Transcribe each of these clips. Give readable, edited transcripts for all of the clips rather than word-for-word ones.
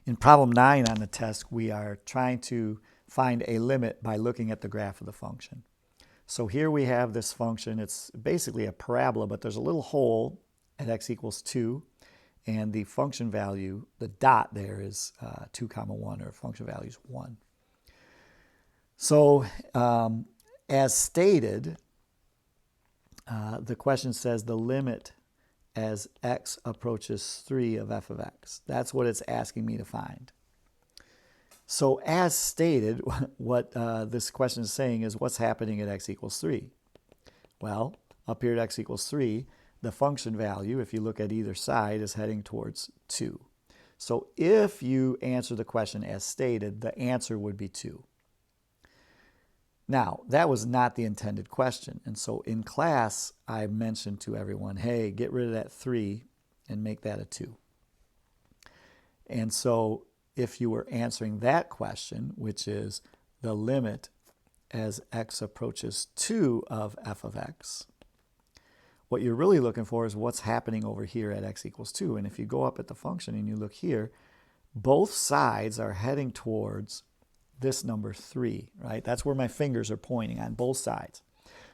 In problem 9 on the test, we are trying to find a limit by looking at the graph of the function. So here we have this function. It's basically a parabola, but there's a little hole at x equals 2, and the function value, the dot there, is 2 comma 1, or function value is 1. So as stated, the question says the limit as x approaches 3 of f of x. That's what it's asking me to find. So as stated, what this question is saying is what's happening at x equals 3? Well, up here at x equals 3, the function value, if you look at either side, is heading towards 2. So if you answer the question as stated, the answer would be 2. Now, that was not the intended question. And so in class, I mentioned to everyone, hey, get rid of that 3 and make that a 2. And so if you were answering that question, which is the limit as x approaches 2 of f of x, what you're really looking for is what's happening over here at x equals 2. And if you go up at the function and you look here, both sides are heading towards this number 3, right? That's where my fingers are pointing, on both sides.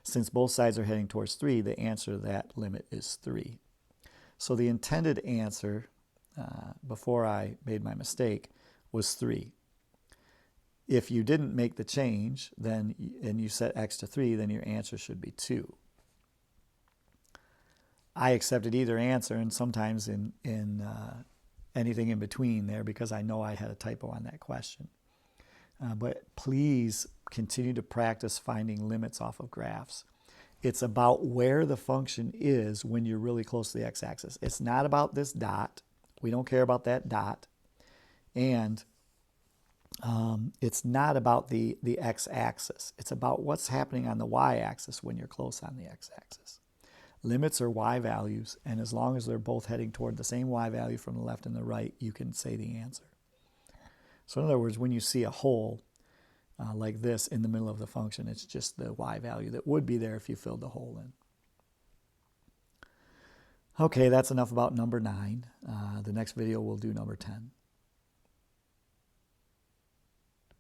Since both sides are heading towards 3, the answer to that limit is 3. So the intended answer, before I made my mistake, was 3. If you didn't make the change, then and you set x to 3, then your answer should be 2. I accepted either answer, and sometimes in anything in between there, because I know I had a typo on that question. But please continue to practice finding limits off of graphs. It's about where the function is when you're really close to the x-axis. It's not about this dot. We don't care about that dot. And it's not about the x-axis. It's about what's happening on the y-axis when you're close on the x-axis. Limits are y values, and as long as they're both heading toward the same y value from the left and the right, you can say the answer. So in other words, when you see a hole like this in the middle of the function, it's just the y value that would be there if you filled the hole in. Okay, that's enough about number 9. The next video we'll do number 10.